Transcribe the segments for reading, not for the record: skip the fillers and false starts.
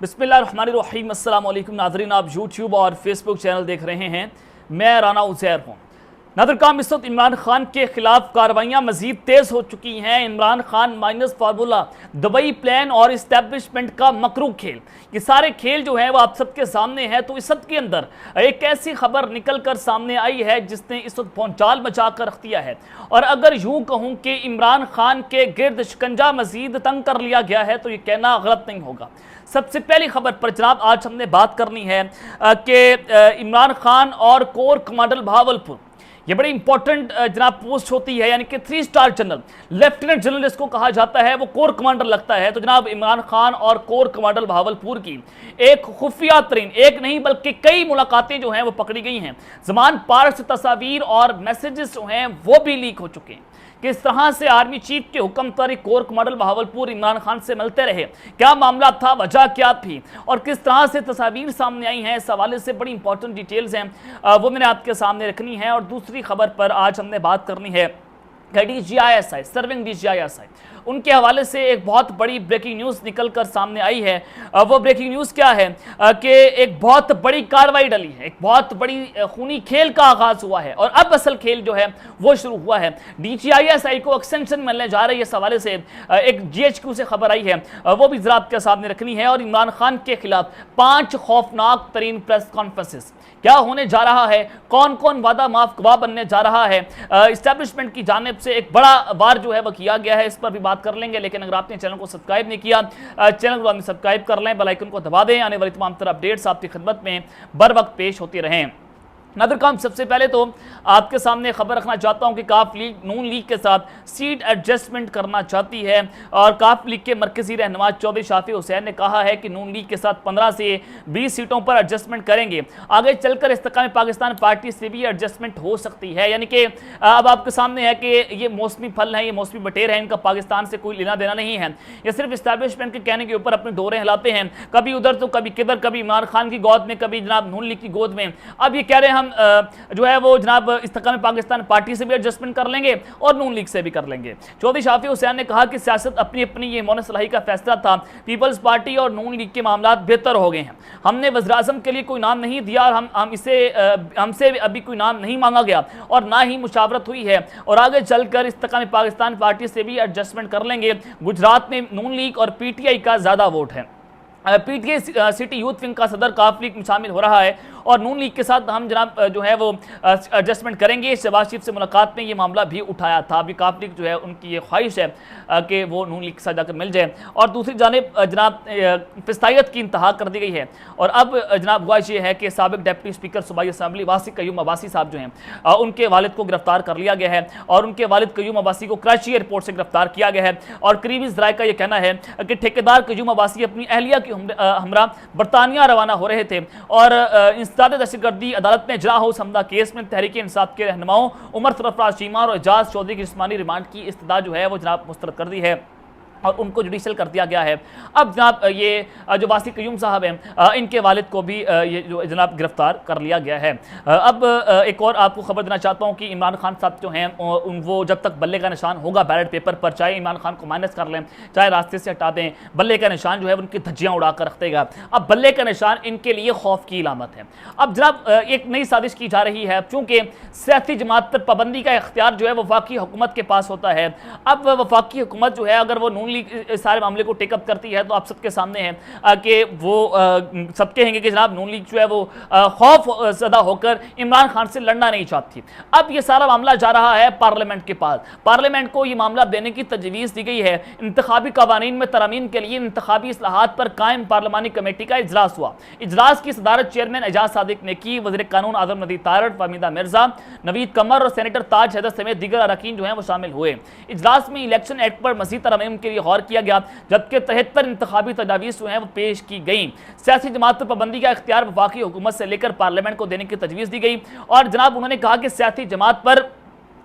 बिस्मिल्लाहिर्रहमानिर्रहीम। अस्सलाम वालेकुम नाज़रीन, आप यूट्यूब और फेसबुक चैनल देख रहे हैं। मैं राना उज़ैर हूँ। नाज़रीन, इस वक्त इमरान खान के खिलाफ कार्रवाइयाँ मजीद तेज़ हो चुकी हैं। Imran Khan minus formula, Dubai plan और इस्टेब्लिशमेंट का मकरू खेल, ये सारे खेल जो हैं वो आप सबके सामने हैं। तो इस वक्त के अंदर एक ऐसी खबर निकल कर सामने आई है जिसने इस वक्त भौचाल मचा कर रख दिया है। और अगर यूँ कहूँ कि इमरान खान के गिर्द शिकंजा मजीद तंग कर लिया गया है तो ये कहना गलत नहीं होगा। सबसे पहली खबर पर जनाब आज हमने बात करनी है कि इमरान खान और कोर कमांडर भावलपुर, ये बड़ी इंपॉर्टेंट जनाब पोस्ट होती है, यानी कि 3 स्टार जनरल, लेफ्टिनेंट जनरल इसको कहा जाता है, वो कोर कमांडर लगता है। तो जनाब इमरान खान और कोर कमांडर भावलपुर की एक खुफिया तरीन, एक नहीं बल्कि कई मुलाकातें जो हैं वो पकड़ी गई हैं। ज़मान पार से तस्वीर और मैसेजेस जो हैं वो भी लीक हो चुके हैं। किस तरह से आर्मी चीफ के हुक्म पर कोर कमांडर भावलपुर इमरान खान से मिलते रहे, क्या मामला था, वजह क्या थी और किस तरह से तस्वीर सामने आई हैं, इस हवाले से बड़ी इंपॉर्टेंट डिटेल्स हैं, वो मैंने आपके सामने रखनी है। और दूसरी खबर पर आज हमने बात करनी है DGISI, सर्विंग DGISI, उनके हवाले से एक बहुत बड़ी ब्रेकिंग न्यूज़ निकल कर सामने आई है। वो ब्रेकिंग न्यूज़ क्या है कि एक बहुत बड़ी कार्रवाई डली है, एक बहुत बड़ी खूनी खेल का आगाज़ हुआ है और अब असल खेल जो है वो शुरू हुआ है। DGISI को एक्सटेंशन मिलने जा रही है, इस हवाले से एक GHQ से खबर आई है, वो भी ज़रा आपके सामने रखनी है। और इमरान खान के खिलाफ 5 खौफनाक तरीन प्रेस कॉन्फ्रेंसेस, क्या होने जा रहा है, कौन कौन वादा माफ गवाह बनने जा रहा है, इस्टेब्लिशमेंट की जानिब से एक बड़ा वार जो है वो किया गया है, इस पर भी बात कर लेंगे। लेकिन अगर आपने चैनल को सब्सक्राइब नहीं किया, चैनल को सब्सक्राइब कर लें, बेल आइकन को दबा दें, आने वाली तमाम तरह अपडेट्स आपकी खिदमत में बर वक्त पेश होती रहें। नाज़रीन, सबसे पहले तो आपके सामने खबर रखना चाहता हूं कि काफ लीग नून लीग के साथ सीट एडजस्टमेंट करना चाहती है। और काफ लीग के मरकजी रहनुमा चौधरी शाफी हुसैन ने कहा है कि नून लीग के साथ 15 से 20 सीटों पर एडजस्टमेंट करेंगे। आगे चलकर इस्तेकाम पाकिस्तान पार्टी से भी एडजस्टमेंट हो सकती है। यानी कि अब आपके सामने है कि ये मौसमी फल है, ये मौसमी बटेर है, इनका पाकिस्तान से कोई लेना देना नहीं है। ये सिर्फ इस्टेब्लिशमेंट के कहने के ऊपर अपने दौरे हिलाते हैं, कभी उधर तो कभी किधर, कभी इमरान खान की गोद में, कभी जनाब नून लीग की गोद में। अब ये कह रहे हैं हम जो है वो जनाब इस्तेकाम पाकिस्तान पार्टी से भी एडजस्टमेंट कर लेंगे और नून लीग से भी कर लेंगे। चौधरी शाफी हुसैन ने कहा कि सियासत अपनी अपनी ये मौन सलाही का फैसला था, पीपल्स पार्टी और नून लीग के मामला बेहतर हो गए हैं। हमने वज़ीर-ए-आज़म के लिए कोई नाम नहीं दिया और हमसे अभी कोई नाम नहीं मांगा गया और ना ही मुशावरत हुई है और आगे चलकर इस्तेकाम पाकिस्तान पार्टी से भी एडजस्टमेंट कर लेंगे। गुजरात में नून लीग और PTI का ज़्यादा वोट है। PTI सिटी यूथ विंग का सदर काफ लीग में शामिल हो रहा है और नून लीग के साथ हम जनाब जो है वो एडजस्टमेंट करेंगे। शहबाज शरीफ से मुलाकात में ये मामला भी उठाया था। अभी काफ लीग जो है उनकी ये ख्वाहिश है कि वो नून लीग के साथ जाकर मिल जाए। और दूसरी जानिब जनाब फिस्तायत की इंतहा कर दी गई है और अब जनाब ख्वाहिश ये है कि साबिक डिप्टी स्पीकर सूबाई असम्बली वासी कयूम अब्बासी साहब जो हैं उनके वालिद को गिरफ्तार कर लिया गया है और उनके वालिद कयूम अब्बासी को कराची एयरपोर्ट से गिरफ्तार किया गया है। और करीबी ज़राए का यह कहना है कि ठेकेदार कयूम अब्बासी अपनी अहलिया के हमरा बरतानिया रवाना हो रहे थे और इंसदाद दहशतगर्दी अदालत में इजरा हाउस हमला केस में तहरीक इंसाफ के रहनुमाओं उमर सरफराज चीमा और एजाज चौधरी की जिस्मानी रिमांड की इस्तदा जो है वो जनाब मुस्तरद कर दी है और उनको जुडिशल कर दिया गया है। अब जनाब ये जो वासी कयूम साहब हैं इनके वालिद को भी ये जो जनाब गिरफ्तार कर लिया गया है। अब एक और आपको खबर देना चाहता हूँ कि इमरान खान साहब जो हैं वो जब तक बल्ले का निशान होगा बैलेट पेपर पर, चाहे इमरान खान को माइनस कर लें, चाहे रास्ते से हटा दें, बल्ले का निशान जो है उनकी धज्जियाँ उड़ा कर रख देगा। अब बल्ले का निशान इनके लिए खौफ की इलामत है। अब जनाब एक नई साजिश की जा रही है, चूँकि सियासी जमात पर पाबंदी का इख्तियार जो है वफाकी हुकूमत के पास होता है। अब वफाकी हुकूमत जो है अगर वो नून लीग इस सारे मामले को टेकअप करती है तो आप सबके सामने है कि वो सब कहेंगे कि जनाब नून लीग जो है वो खौफ ज़दा होकर इमरान खान से लड़ना नहीं चाहती। अब ये सारा मामला जा रहा है पार्लियामेंट के पास। पार्लियामेंट को ये मामला देने की तजवीज़ दी गई है। इंतखाबी कवानीन में तरमीम के लिए इंतखाबी इस्लाहात पर कायम पार्लिमानी कमेटी का इजलास हुआ। इजलास की सदारत चेयरमैन एजाज सादिक ने की। वज़ीर कानून आज़म नदीर तारड़, फहमीदा मिर्जा, नवीद कमर और सेनेटर ताज हैदर समेत दीगर अरकान जो हैं वो शामिल हुए। इजलास में इलेक्शन एक्ट पर मज़ीद तरमीम के लिए गौर किया गया, जबकि 73 इंतखाबी तजावीज़ जो हैं वो पेश की गई। सियासी जमात पर पाबंदी का इख्तियार वफाकी हुकूमत से लेकर पार्लियामेंट को देने की तजवीज़ दी गई और जनाब उन्होंने कहा कि सियासी जमात पर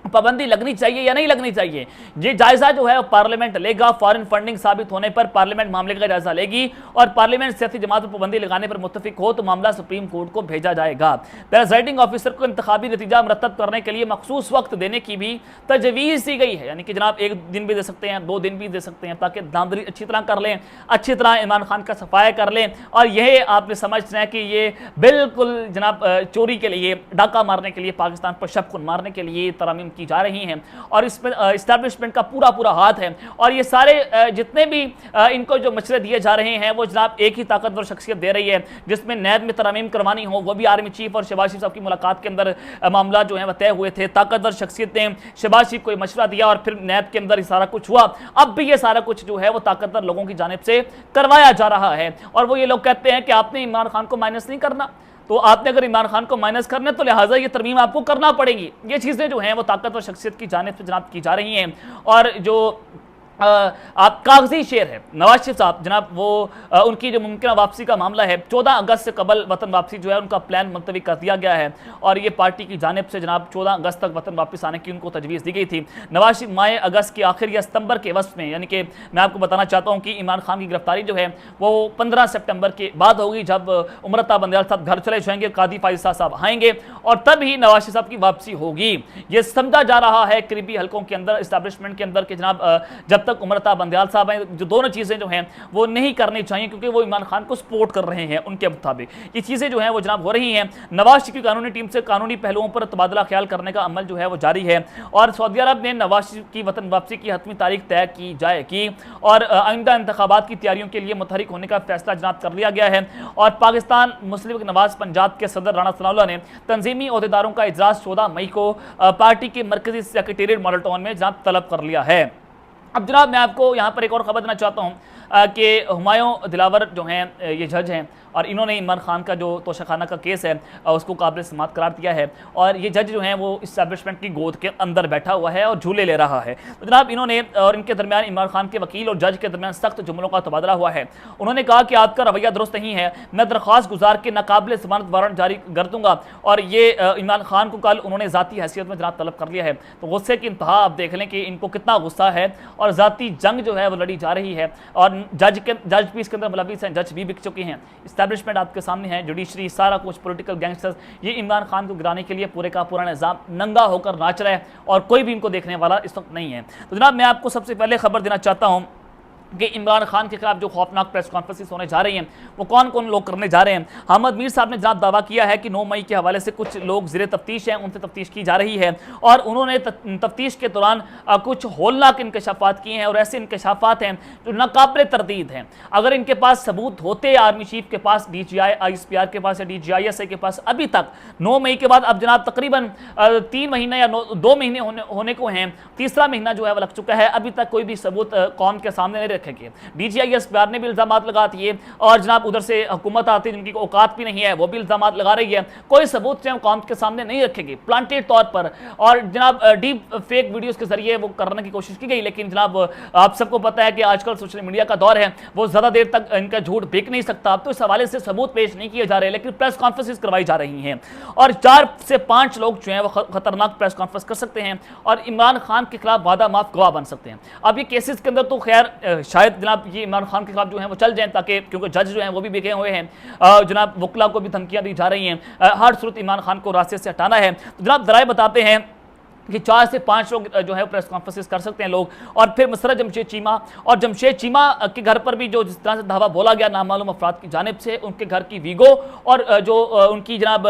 पाबंदी लगनी चाहिए या नहीं लगनी चाहिए, ये जायजा जो है वो पार्लियामेंट लेगा। फॉरेन फंडिंग साबित होने पर पार्लियामेंट मामले का जायजा लेगी और पार्लियामेंट सियासी जमात पर पाबंदी लगाने पर मुत्तफिक हो तो मामला सुप्रीम कोर्ट को भेजा जाएगा। प्रेजाइडिंग ऑफिसर को इंतखाबी नतीजा मरतब करने के लिए मखसूस वक्त देने की भी तजवीज़ दी गई है, यानी कि जनाब 1 दिन भी दे सकते हैं, 2 दिन भी दे सकते हैं, ताकि दामदरी अच्छी तरह कर लें, अच्छी तरह इमरान खान का सफाया कर लें। और यह आपने समझना है कि ये बिल्कुल जनाब चोरी के लिए, डाका मारने के लिए, पाकिस्तान पर शब खुन मारने के लिए तरमीम की जा रही हैं और इसमें इस्टेब्लिशमेंट का पूरा हाथ है। और ये सारे जितने भी इनको जो मशवरे दिए जा रहे हैं वो जनाब एक ही ताकतवर शख्सियत दे रही है, जिसमें नैब में तरमीम करवानी हो, वो भी आर्मी चीफ और शहबाज शरीफ साहब की मुलाकात के अंदर मामला जो है वह तय हुए थे। ताकतवर शख्सियत ने शहबाज शरीफ को मशवरा दिया और फिर नैब के अंदर सारा कुछ हुआ। अब भी ये सारा कुछ जो है वो ताकतवर लोगों की जानिब से करवाया जा रहा है। और वो ये लोग कहते हैं कि आपने इमरान खान को माइनस नहीं करना, तो आपने अगर इमरान खान को माइनस करना है तो लिहाजा ये तरमीम आपको करना पड़ेगी। ये चीज़ें जो हैं वो ताकतवर शख्सियत की जानिब से जनाब की जा रही हैं। और जो आप कागजी शेर है नवाज शरीफ साहब जनाब, वो उनकी जो मुमकिन वापसी का मामला है 14 अगस्त से कबल वतन वापसी जो है उनका प्लान मुलतवी कर दिया गया है और ये पार्टी की जानिब से जनाब 14 अगस्त तक वतन वापस आने की उनको तजवीज़ दी गई थी। नवाज शरीफ माह अगस्त के आखिर या सितंबर के वस्त में, यानी कि मैं आपको बताना चाहता हूँ कि इमरान खान की गिरफ्तारी जो है वो 15 सितंबर के बाद होगी, जब उमरता बंदयाल साहब घर चले जाएंगे, कादी फाइज़ साहब आएंगे और तब ही नवाज शरीफ साहब की वापसी होगी। ये समझा जा रहा है करीबी हलकों के अंदर, इस्टेब्लिशमेंट के अंदर कि जनाब जब तक उमरता बंदयाल साहब हैं, जो दोनों चीजें जो हैं वो नहीं करनी चाहिए, क्योंकि वो इमरान खान को सपोर्ट कर रहे हैं। उनके मुताबिक ये चीजें जो हैं वो जनाब हो रही हैं। नवाज शरीफ की कानूनी टीम से कानूनी पहलुओं पर तबादला ख्याल करने का अमल जो है वो जारी है और सऊदी अरब ने नवाज शरीफ की वतन वापसी की हतमी तारीख तय की जाएगी और आइंदा इंतखाबात की तैयारियों के लिए मुतहरिक होने का फैसला जनाब कर लिया गया है। और पाकिस्तान मुस्लिम लीग नवाज पंजाब के सदर राणा सनाउल्लाह ने तंजीमी ओहदेदारों का इजलास 14 मई को पार्टी के मरकजी सेक्रेटेरिएट मॉडल टाउन में जनाब तलब कर लिया है। अब जनाब मैं आपको यहाँ पर एक और खबर देना चाहता हूँ कि हुमायूं दिलावर जो हैं ये जज हैं और इन्होंने इमरान खान का जो तोशाखाना का केस है उसको काबिल समात करार दिया है और ये जज जो हैं वो इस्टेब्लिशमेंट की गोद के अंदर बैठा हुआ है और झूले ले रहा है। तो जनाब इन्होंने और इनके दरमियान इमरान खान के वकील और जज के दरमियान सख्त जुमलों का तबादला हुआ है। उन्होंने कहा कि आपका रवैया दुरुस्त नहीं है, मैं दरख्वास्त गुजार के नाकाबिल जमानत वारंट जारी कर दूंगा। और ये इमरान खान को कल उन्होंने ज़ाती हैसियत में जनाब तलब कर लिया है। तो गुस्से की इंतहा आप देख लें कि इनको कितना गुस्सा है और ज़ाती जंग जो है वो लड़ी जा रही है और जज भी इसके अंदर मुलविस हैं, जज भी बिक चुके हैं, इस्टेब्लिशमेंट आपके सामने है, जुडिशरी, सारा कुछ, पॉलिटिकल गैंगस्टर्स, ये इमरान खान को गिराने के लिए पूरे का पूरा निज़ाम नंगा होकर नाच रहा है और कोई भी इनको देखने वाला इस वक्त नहीं है। तो जनाब मैं आपको सबसे पहले खबर देना चाहता हूँ कि इमरान खान के खिलाफ जो खौफनाक प्रेस कॉन्फ्रेंसेस होने जा रही हैं वो कौन कौन लोग करने जा रहे हैं। अहमद मीर साहब ने जनाब दावा किया है कि 9 मई के हवाले से कुछ लोग ज़ेरे तफ्तीश हैं, उनसे तफ्तीश की जा रही है और उन्होंने तफ्तीश के दौरान कुछ होलनाक इंकशाफात किए हैं और ऐसे इंकशाफात हैं जो नाकाबिल तरदीद हैं। अगर इनके पास सबूत होते, आर्मी चीफ के पास, DGI ISPR के पास या DGISI के पास, अभी तक 9 मई के बाद अब जनाब तकरीबन 3 महीने या 2 महीने होने को हैं, तीसरा महीना जो है वो लग चुका है, अभी तक कोई भी सबूत कौम के सामने नहीं रखेंगे। DGI ISPR ने भी इल्जाम लगा दिए और जनाब उधर से हुकूमत आती है जिनकी औकात भी नहीं है वो भी इल्जाम लगा रही है, कोई सबूत जो कौम के सामने नहीं रखेगी, प्लांटेड तौर पर। और जनाब डीप फेक वीडियोस के जरिए वो करने की कोशिश की गई, लेकिन जनाब आप सबको पता है कि आजकल सोशल मीडिया का दौर है, वो ज़्यादा देर तक इनका झूठ बिक नहीं सकता। तो इस हवाले से सबूत पेश नहीं किए जा रहे, लेकिन प्रेस कॉन्फ्रेंसेस करवाई जा रही हैं और 4 से 5 लोग जो हैं वो खतरनाक प्रेस कॉन्फ्रेंस कर सकते हैं और इमरान खान के खिलाफ वादा माफ गवाह बन सकते हैं। अब ये केसेस के अंदर तो खैर शायद जनाब ये इमरान खान के खिलाफ जो है वो चल जाएं, ताकि क्योंकि जज जो हैं वो भी बिके हुए हैं, जनाब वकला को भी धमकियां दी जा रही हैं, हर सूरत इमरान खान को रास्ते से हटाना है। तो जनाब दराए बताते हैं कि 4 से 5 लोग जो है प्रेस कॉन्फ्रेंसेस कर सकते हैं लोग। और फिर मसरत जमशेद चीमा, और जमशेद चीमा के घर पर भी जो जिस तरह से धावा बोला गया नामालूम अफराद की जानिब से, उनके घर की वीगो और जो उनकी जनाब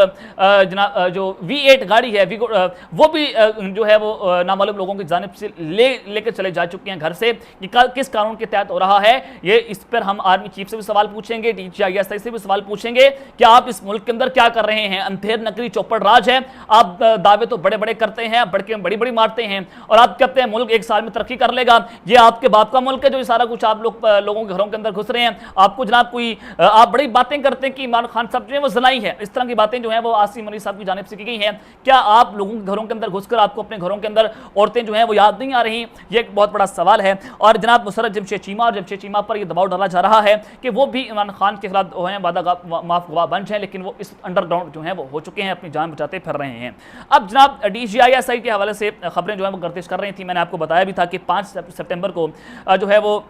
जो V8 गाड़ी है वीगो, वो भी जो है वो नामालूम लोगों की जानिब से लेकर चले जा चुके हैं घर से। ये किस कानून के तहत हो रहा है, ये इस पर हम आर्मी चीफ से भी सवाल पूछेंगे, DGI से भी सवाल पूछेंगे कि आप इस मुल्क के अंदर क्या कर रहे हैं। अंधेर नकली चौपड़ राज है, आप दावे तो बड़े बड़े करते हैं, बड़ी बड़ी मारते हैं और आप कहते हैं मुल्क 1 साल में तरक्की कर लेगा। ये आपके बाप का मुल्क है जो ये सारा कुछ आप लोगों के घरों के अंदर घुस रहे हैं। आपको जनाब कोई आप बड़ी बातें करते हैं कि इमरान खान साहब जो है वो जनाई है, इस तरह की बातें जो है वो आसिम अली साहब की जानिब से की गई हैं। क्या आप लोगों के घरों के अंदर घुसकर आपको अपने घरों के अंदर औरतें जो हैं वो याद नहीं आ रही? ये एक बहुत बड़ा सवाल है। और जनाब मुसरत जमशेद चीमा और जमशेद चीमा पर यह दबाव डाला जा रहा है कि वो भी इमरान खान के खिलाफ वादा माफ गवाह बन जाए, लेकिन वो इस अंडरग्राउंड जो है वो हो चुके हैं, अपनी जान बचाते फिर रहे हैं। अब जनाब DGI के हवाले से खबरें जो है वो गर्दिश कर रही थी। मैंने आपको बताया भी था कि 5 सितंबर को जो है वो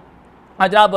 जनाब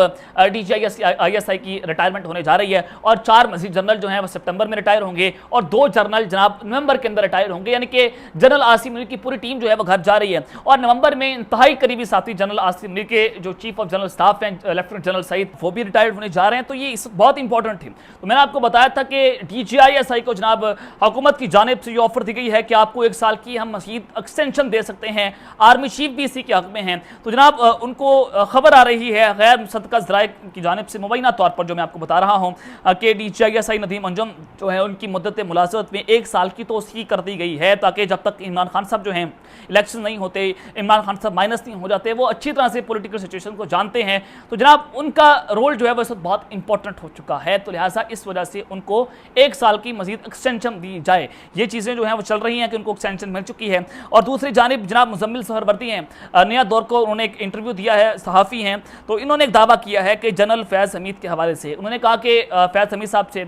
DGISI की रिटायरमेंट होने जा रही है और 4 मजीद जनरल जो हैं वो सितंबर में रिटायर होंगे और 2 जनरल जनाब नवंबर के अंदर रिटायर होंगे, यानी कि जनरल आसिम मुनीर की पूरी टीम जो है वो घर जा रही है। और नवंबर में इंतहाई करीबी साथी जनरल आसिम मुनीर के जो चीफ ऑफ जनरल स्टाफ हैं लेफ्टिनेंट जनरल सईद, वो भी रिटायर्ड होने जा रहे हैं। तो ये बहुत इंपॉर्टेंट थी। तो मैंने आपको बताया था कि DGISI को जनाब हुकूमत की जानिब से ये ऑफर दी गई है कि आपको 1 साल की हम मजीद एक्सटेंशन दे सकते हैं। आर्मी चीफ भी इसी के हक में हैं। तो जनाब उनको खबर आ रही है गैर मुसद्दक़ा ज़राए की जानिब से मुबैना तौर पर, जो मैं आपको बता रहा हूँ कि DGISI नदीम अंजुम जो है उनकी मुद्दत मुलाज़मत में 1 साल की तोसी कर दी गई है, ताकि जब तक इमरान खान साहब जो हैं इलेक्शन नहीं होते, इमरान खान साहब माइनस नहीं हो जाते, वो अच्छी तरह से पॉलिटिकल सिचुएशन को जानते हैं। तो जनाब उनका रोल जो है वो इस वक्त बहुत इंपॉर्टेंट हो चुका है। तो लिहाजा इस वजह से उनको 1 साल की मजीद एक्सटेंशन दी जाए, ये चीज़ें जो हैं वो चल रही हैं कि उनको एक्सटेंशन मिल चुकी है। और दूसरी जानिब जनाब मुजम्मिल सहरवर्दी हैं, नया दौर को उन्होंने एक इंटरव्यू दिया है, सहाफ़ी हैं, तो इन्होंने एक दावा किया है कि जनरल फैज़ हमीद के हवाले से उन्होंने कहा कि फैज़ हमीद साहब से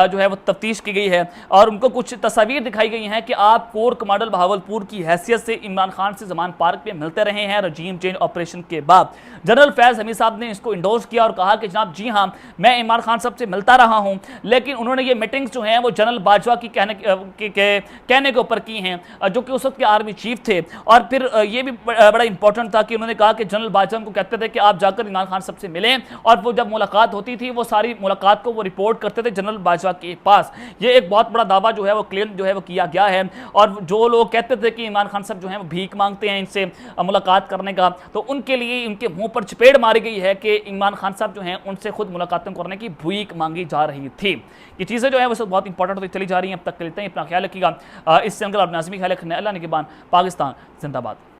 जो है वो तफ्तीश की गई है और उनको कुछ तस्वीर दिखाई गई हैं कि आप कोर कमांडर बहावलपुर की हैसियत से इमरान खान से जमान पार्क में मिलते रहे हैं रजीम चेंज ऑपरेशन के बाद। जनरल फैज़ हमीद साहब ने इसको इंडोर्स किया और कहा कि जनाब जी हाँ, मैं इमरान खान साहब से मिलता रहा हूँ, लेकिन उन्होंने ये मीटिंग्स जो हैं वो जनरल बाजवा की कहने के ऊपर की हैं, जो कि उस वक्त के आर्मी चीफ थे। और फिर ये भी बड़ा इंपॉर्टेंट था कि उन्होंने कहा कि जनरल बाजवा को कहते थे कि आप जाकर इमरान खान साहब से मिलें, और वो जब मुलाकात होती थी वो सारी मुलाकात को वो रिपोर्ट करते थे जनरल बाजवा के पास। ये एक बहुत बड़ा दावा जो है वो क्लेम जो है वो किया गया है। और जो लोग कहते थे कि इमरान खान साहब जो है वो भीख मांगते हैं इनसे मुलाकात करने का, तो उनके लिए उनके मुंह पर चपेट मारी गई है कि इमरान खान साहब जो हैं उनसे खुद मुलाकातें करने की भीख मांगी जा रही थी। ये चीज़ें जो है वो सब बहुत इंपॉर्टेंट होती चली जा रही हैं। अब तक के लिए अपना ख्याल रखिएगा। इस चैनल पर नाज़मी ख्याल रखने, अल्लाह निगहबान, पाकिस्तान जिंदाबाद।